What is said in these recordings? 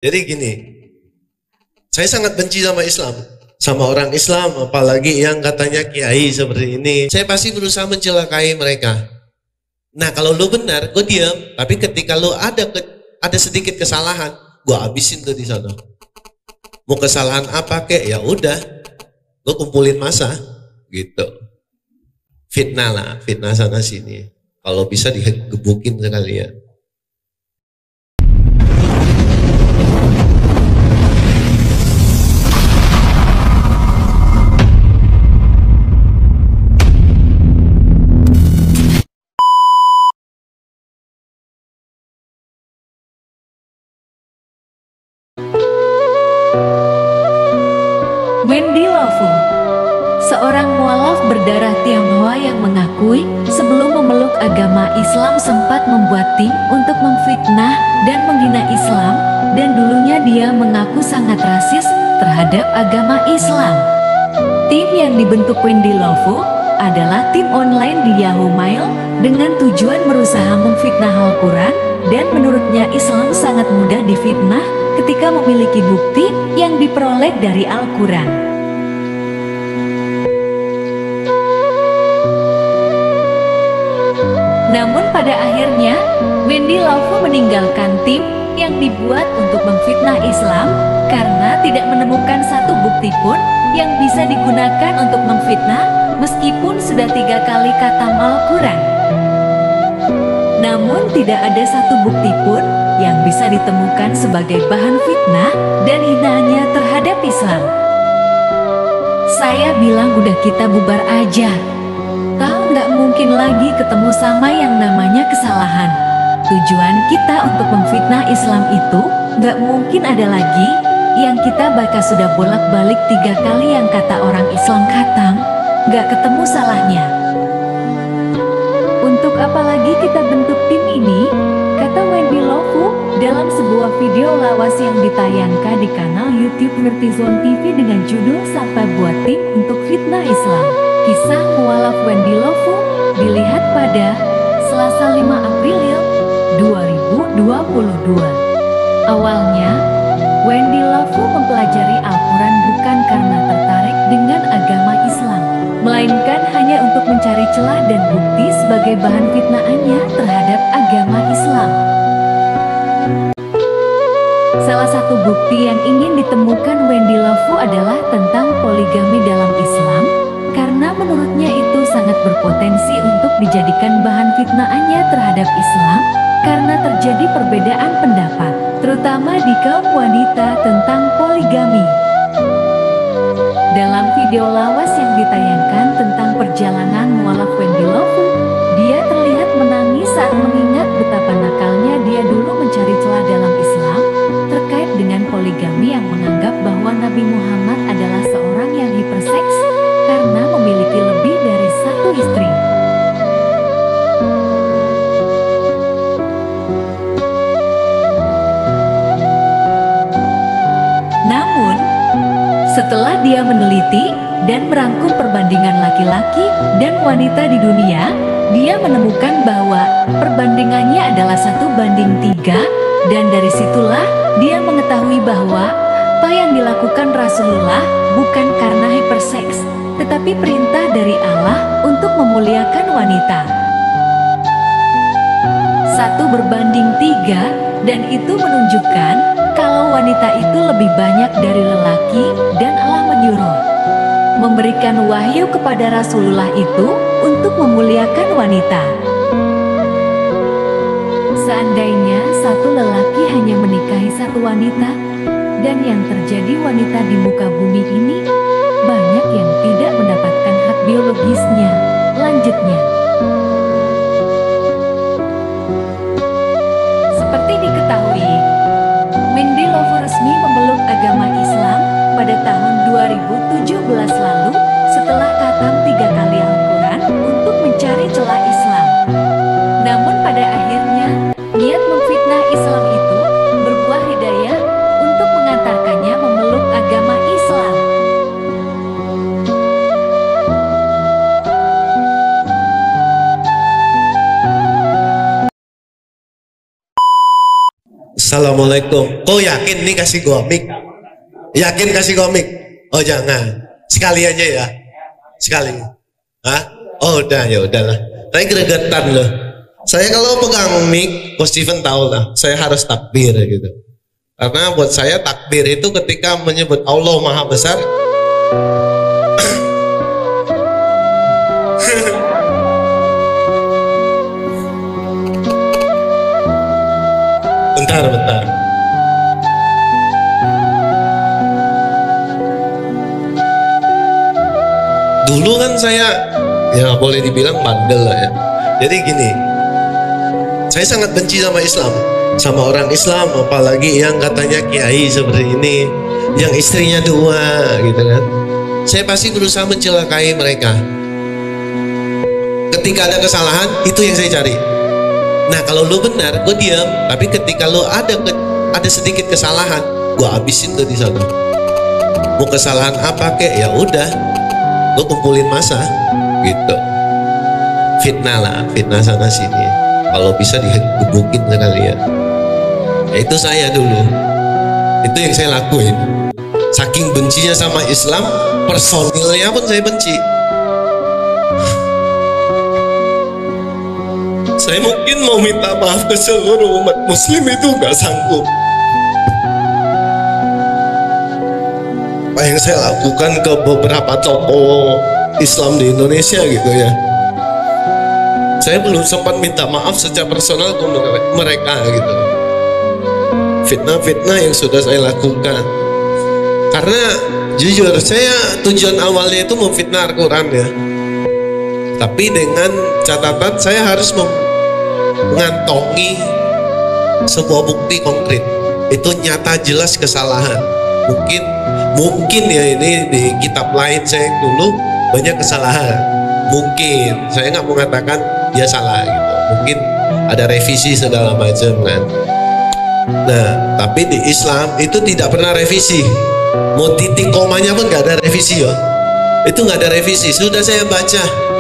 Jadi gini, saya sangat benci sama Islam, sama orang Islam, apalagi yang katanya kiai seperti ini. Saya pasti berusaha mencelakai mereka. Nah kalau lu benar, gue diam. Tapi ketika lu ada sedikit kesalahan, gue habisin tuh di sana. Mau kesalahan apa kek? Ya udah, gue kumpulin massa, gitu. Fitnah lah, fitnah sana sini. Kalau bisa digebukin sekalian. Wendy Lawful, seorang mualaf berdarah Tionghoa yang mengakui sebelum memeluk agama Islam sempat membuat tim untuk memfitnah dan menghina Islam, dan dulunya dia mengaku sangat rasis terhadap agama Islam. Tim yang dibentuk Wendy Lawful adalah tim online di Yahoo Mail dengan tujuan berusaha memfitnah Al-Quran, dan menurutnya Islam sangat mudah difitnah ketika memiliki bukti yang diperoleh dari Al-Quran. Namun pada akhirnya, Wendy Lawful meninggalkan tim yang dibuat untuk memfitnah Islam karena tidak menemukan satu bukti pun yang bisa digunakan untuk memfitnah meskipun sudah 3 kali khatam Al-Quran. Namun tidak ada satu bukti pun yang bisa ditemukan sebagai bahan fitnah dan hinaannya terhadap Islam. Saya bilang udah kita bubar aja. Tahu nggak mungkin lagi ketemu sama yang namanya kesalahan. Tujuan kita untuk memfitnah Islam itu nggak mungkin ada lagi. Yang kita baca sudah bolak-balik 3 kali yang kata orang Islam khatam, nggak ketemu salahnya. Untuk apa lagi kita bentuk tim ini? Kata Wendy Lawful dalam sebuah video lawas yang ditayangkan di kanal YouTube Ngertizon TV dengan judul Siapa Buat Tim Untuk Fitnah Islam. Kisah mualaf Wendy Lawful dilihat pada Selasa 5 April 2022. Awalnya, Wendy Lawful mempelajari Al-Quran bukan karena tertarik dengan agama Islam, melainkan hanya untuk mencari celah dan bukti sebagai bahan fitnahannya terhadap agama Islam. Salah satu bukti yang ingin ditemukan Wendy Lawful adalah tentang poligami dalam Islam, karena menurutnya itu sangat berpotensi untuk dijadikan bahan fitnahannya terhadap Islam, karena terjadi perbedaan pendapat, terutama di kaum wanita tentang poligami. Dalam video lawas yang ditayangkan tentang perjalanan mualaf Wendy Lawful, dia terlihat menangis saat mengingat betapa nakalnya dia dulu mencari celah dalam Islam terkait dengan poligami yang menganggap bahwa Nabi Muhammad adalah seorang yang hiperseks karena memiliki lebih dari satu istri. Namun, setelah dia meneliti dan merangkum perbandingan laki-laki dan wanita di dunia, dia menemukan bahwa perbandingannya adalah 1:3, dan dari situlah dia mengetahui bahwa apa yang dilakukan Rasulullah bukan karena hiperseks, tetapi perintah dari Allah untuk memuliakan wanita. 1:3, dan itu menunjukkan kalau wanita itu lebih banyak dari lelaki, dan Allah menyuruh memberikan wahyu kepada Rasulullah itu untuk memuliakan wanita. Seandainya satu lelaki hanya menikahi satu wanita, dan yang terjadi wanita di muka bumi ini banyak yang tidak mendapatkan hak biologisnya. Lanjutnya, seperti diketahui, Wendy Lawful resmi memeluk agama Islam pada tahun 2017 lalu setelah khatam 3 kali Al-Quran untuk mencari celah Islam. Namun pada akhirnya, niat memfitnah Islam itu berbuah hidayah untuk mengantarkannya memeluk agama Islam. Assalamualaikum. Kau yakin nih kasih gua mic? Yakin kasih gua mic? Oh jangan. Sekali aja ya. Sekali. Hah? Oh udah ya udahlah. Saya gregetan loh. Saya kalau pegang mic, Coach Steven tahu lah. Saya harus takbir gitu. Karena buat saya takbir itu ketika menyebut Allah Maha Besar. Bentar. Dulu kan saya ya boleh dibilang bandel lah ya. Jadi gini, saya sangat benci sama Islam, sama orang Islam, apalagi yang katanya kiai seperti ini, yang istrinya 2 gitu kan. Saya pasti berusaha mencelakai mereka. Ketika ada kesalahan, itu yang saya cari. Nah kalau lu benar, gue diam. Tapi ketika lu ada sedikit kesalahan, gue habisin tuh di sana. Mau kesalahan apa kek? Ya udah, gue kumpulin massa, gitu. Fitnah lah, fitnah sana sini. Kalau bisa digebukin sekalian. Ya itu saya dulu. Itu yang saya lakuin. Saking bencinya sama Islam, personilnya pun saya benci. Saya mungkin mau minta maaf ke seluruh umat muslim itu gak sanggup. Apa yang saya lakukan ke beberapa tokoh Islam di Indonesia gitu ya, saya belum sempat minta maaf secara personal ke mereka gitu. Fitnah-fitnah yang sudah saya lakukan. Karena jujur saya tujuan awalnya itu memfitnah Al-Quran ya. Tapi dengan catatan saya harus mengantongi sebuah bukti konkret. Itu nyata jelas kesalahan. Mungkin ya ini di kitab lain saya dulu banyak kesalahan. Mungkin saya nggak mengatakan dia salah gitu. Mungkin ada revisi segala macam kan. Nah, tapi di Islam itu tidak pernah revisi. Mau titik komanya pun nggak ada revisi ya. Itu nggak ada revisi. Sudah saya baca.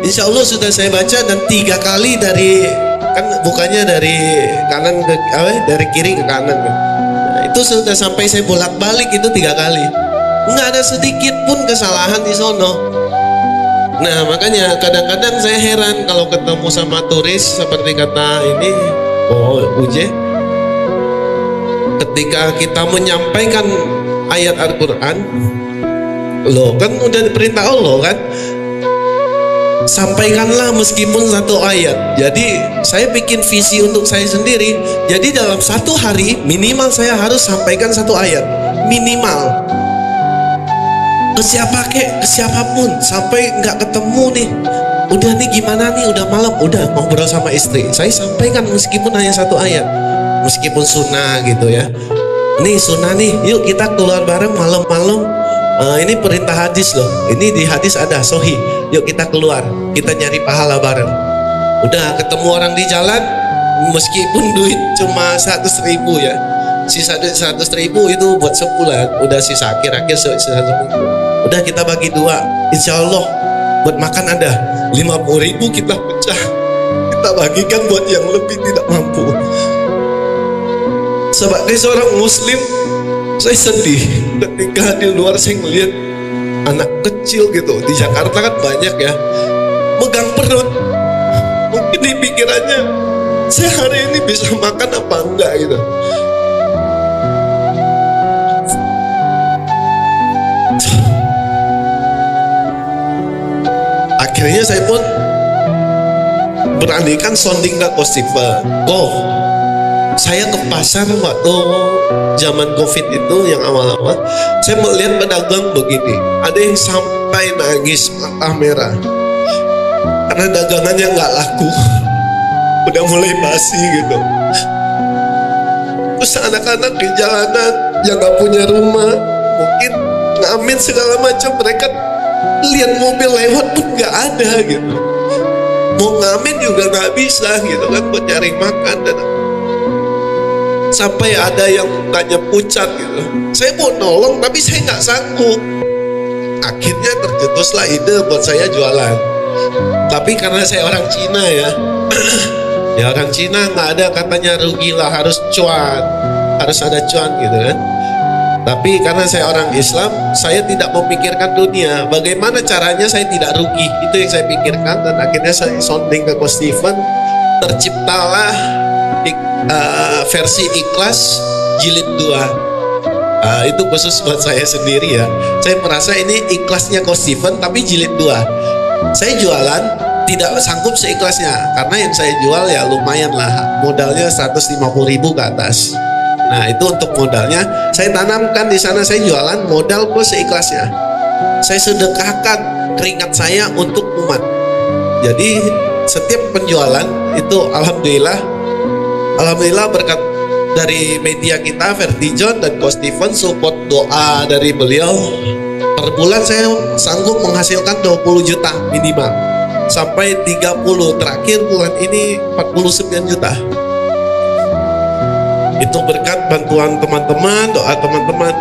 Insya Allah sudah saya baca dan 3 kali dari kan bukannya dari kanan ke dari kiri ke kanan kan. Nah, itu sudah sampai saya bolak-balik itu 3 kali. Nggak ada sedikit pun kesalahan di sono. Nah makanya kadang-kadang saya heran kalau ketemu sama turis seperti kata ini Uje, ketika kita menyampaikan ayat Al-Quran, loh kan udah diperintah Allah kan, sampaikanlah meskipun 1 ayat. Jadi saya bikin visi untuk saya sendiri. Jadi dalam 1 hari minimal saya harus sampaikan 1 ayat minimal. Ke siapa kek, ke siapapun, sampai nggak ketemu nih. Udah nih gimana nih, udah malam, udah ngobrol sama istri. Saya sampaikan meskipun hanya 1 ayat, meskipun sunnah gitu ya. Nih sunnah nih, yuk kita keluar bareng malam-malam. Ini perintah hadis loh. Ini di hadis ada Sahih. Yuk kita keluar, kita nyari pahala bareng. Udah ketemu orang di jalan, meskipun duit cuma 100.000 ya, sisa duit 100.000 itu buat sebulan. Udah sisa akhir-akhir sisa 1.000. Udah kita bagi 2. Insya Allah buat makan ada 50.000 kita pecah. Kita bagikan buat yang lebih tidak mampu. Sebagai seorang muslim, saya sedih ketika di luar saya melihat anak kecil gitu. Di Jakarta kan banyak ya, megang perut. Mungkin di pikirannya, saya hari ini bisa makan apa enggak gitu. Akhirnya saya pun beranikan sounding ke Coach Steven. Saya ke pasar waktu zaman COVID itu yang awal-awal, saya melihat pedagang begini, ada yang sampai nangis mata merah karena dagangannya nggak laku, udah mulai basi gitu. Terus anak-anak di jalanan yang nggak punya rumah, mungkin ngamen segala macam, mereka lihat mobil lewat pun nggak ada gitu. Mau ngamen juga nggak bisa gitu kan, buat cari makan. Dan sampai ada yang tanya pucat gitu. Saya mau nolong tapi saya nggak sanggup. Akhirnya tercetuslah ide buat saya jualan. Tapi karena saya orang Cina ya, Ya orang Cina nggak ada katanya rugilah, harus cuan, harus ada cuan gitu kan. Tapi karena saya orang Islam, saya tidak memikirkan dunia. Bagaimana caranya saya tidak rugi, itu yang saya pikirkan. Dan akhirnya saya sounding ke Coach Stephen, terciptalah versi Ikhlas jilid 2. Itu khusus buat saya sendiri ya. Saya merasa ini ikhlasnya Coach Stephen tapi jilid 2. Saya jualan tidak sanggup seikhlasnya, karena yang saya jual ya lumayan lah, modalnya 150.000 ke atas. Nah itu untuk modalnya, saya tanamkan di sana, saya jualan modal plus seikhlasnya. Saya sedekahkan keringat saya untuk umat. Jadi setiap penjualan itu alhamdulillah berkat dari media kita, Vertijon dan Coach Stephen, support doa dari beliau, per bulan saya sanggup menghasilkan 20 juta minimal sampai 30, terakhir bulan ini 49 juta. Itu berkat bantuan teman-teman, doa teman-teman.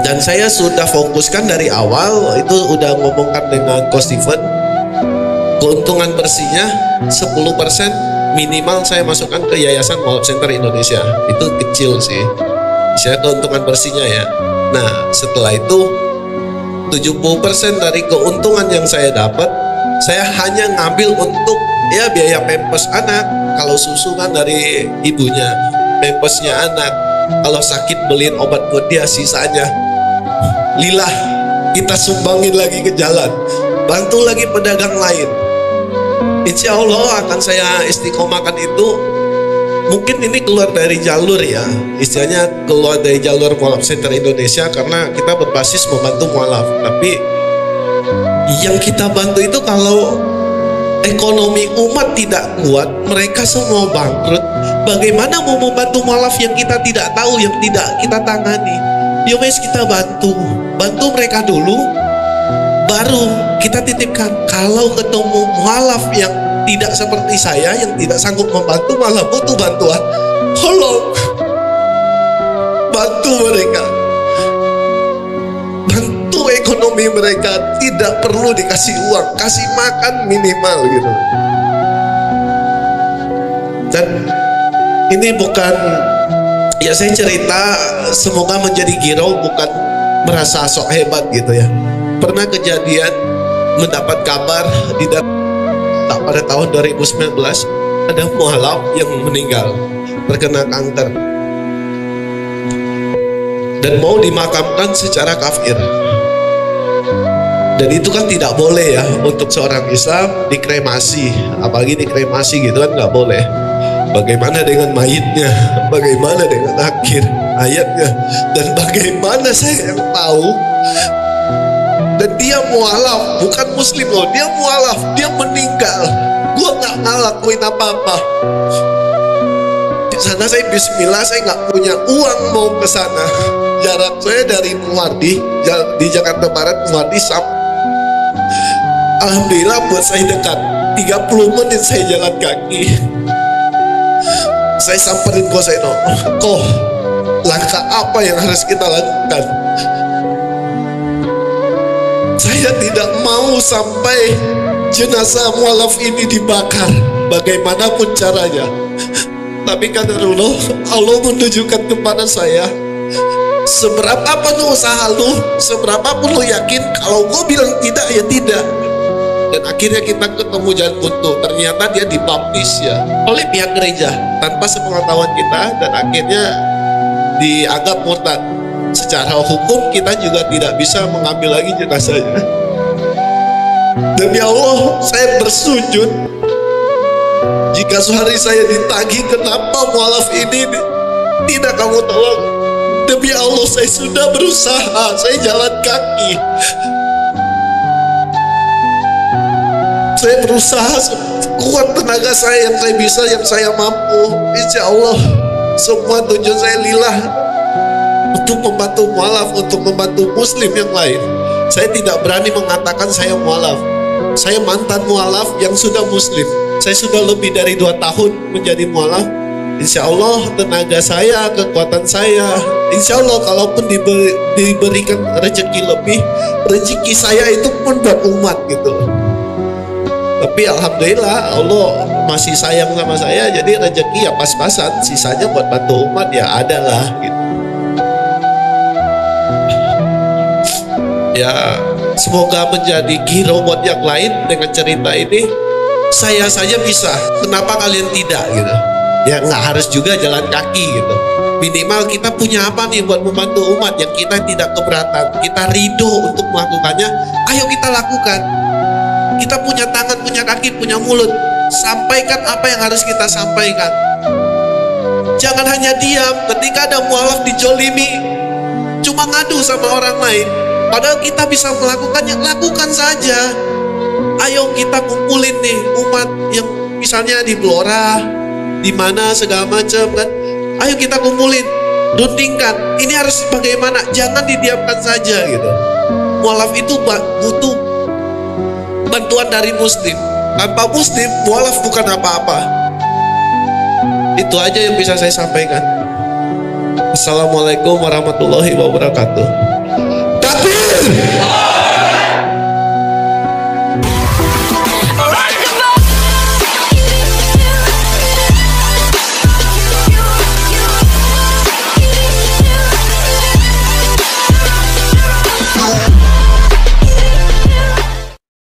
Dan saya sudah fokuskan dari awal, itu udah ngomongkan dengan Coach Stephen, keuntungan bersihnya 10% minimal saya masukkan ke Yayasan Mualaf Center Indonesia. Itu kecil sih, saya keuntungan bersihnya ya. Nah setelah itu 70% dari keuntungan yang saya dapat, saya hanya ngambil untuk ya biaya pampers anak. Kalau susu kan dari ibunya, pampersnya anak. Kalau sakit beliin obat buat dia, sisanya lillah kita sumbangin lagi ke jalan, bantu lagi pedagang lain. Insya Allah akan saya istiqomahkan itu. Mungkin ini keluar dari jalur ya, istilahnya keluar dari jalur Mualaf Center Indonesia, karena kita berbasis membantu mualaf. Tapi yang kita bantu itu kalau ekonomi umat tidak kuat, mereka semua bangkrut. Bagaimana mau membantu mualaf yang kita tidak tahu, yang tidak kita tangani? Ya wes kita bantu mereka dulu, baru kita titipkan. Kalau ketemu mualaf yang tidak seperti saya, yang tidak sanggup membantu, malah butuh bantuan, tolong bantu mereka, bantu ekonomi mereka. Tidak perlu dikasih uang, kasih makan minimal gitu. Dan ini bukan, ya saya cerita semoga menjadi giro, bukan merasa sok hebat gitu ya. Pernah kejadian mendapat kabar pada tahun 2019 ada mualaf yang meninggal terkena kanker dan mau dimakamkan secara kafir. Dan itu kan tidak boleh ya untuk seorang Islam dikremasi, apalagi dikremasi gitu kan nggak boleh. Bagaimana dengan mayitnya? Bagaimana dengan akhir hayatnya? Dan bagaimana saya yang tahu? Dan dia mualaf, bukan muslim loh, dia mualaf, dia meninggal. Gua nggak ngelakuin apa-apa. Di sana saya bismillah, saya nggak punya uang mau ke sana. Jarak saya dari Muardi di Jakarta Barat, Muardi sampai, alhamdulillah buat saya dekat, 30 menit saya jalan kaki. Saya samperin Ko Seno, Ko, langkah apa yang harus kita lakukan? Saya tidak mau sampai jenazah mualaf ini dibakar, bagaimanapun caranya. Tapi kadarullah, Allah menunjukkan kepada saya, seberapapun usaha lu, seberapapun lu yakin, kalau gue bilang tidak ya tidak. Dan akhirnya kita ketemu jalan buntu. Ternyata dia dibaptis ya oleh pihak gereja tanpa sepengetahuan kita, dan akhirnya dianggap murtad. Secara hukum kita juga tidak bisa mengambil lagi jenazahnya. Demi Allah saya bersujud, jika sehari saya ditagih kenapa mualaf ini tidak kamu tolong, demi Allah saya sudah berusaha, saya jalan kaki, saya berusaha kuat tenaga saya yang saya bisa, yang saya mampu. Insya Allah semua tujuan saya lillah, untuk membantu mualaf, untuk membantu muslim yang lain. Saya tidak berani mengatakan saya mualaf. Saya mantan mualaf yang sudah muslim. Saya sudah lebih dari 2 tahun menjadi mualaf. Insya Allah tenaga saya, kekuatan saya, insya Allah kalaupun diberikan rezeki lebih, rezeki saya itu pun buat umat gitu. Tapi alhamdulillah Allah masih sayang sama saya, jadi rezeki ya pas-pasan, sisanya buat bantu umat ya ada lah gitu. Ya semoga menjadi hero buat yang lain dengan cerita ini. Saya saja bisa, kenapa kalian tidak gitu? Ya nggak harus juga jalan kaki gitu. Minimal kita punya apa nih buat membantu umat yang kita tidak keberatan, kita ridho untuk melakukannya, ayo kita lakukan. Kita punya tangan, punya kaki, punya mulut, sampaikan apa yang harus kita sampaikan. Jangan hanya diam ketika ada mualaf dijolimi, cuma ngadu sama orang lain, padahal kita bisa melakukannya, lakukan saja. Ayo kita kumpulin nih umat yang misalnya di Blora, di mana segala macam kan. Ayo kita kumpulin, rundingkan. Ini harus bagaimana? Jangan didiamkan saja gitu. Mualaf itu butuh bantuan dari muslim. Tanpa muslim, mualaf bukan apa-apa. Itu aja yang bisa saya sampaikan. Assalamualaikum warahmatullahi wabarakatuh. Takbir!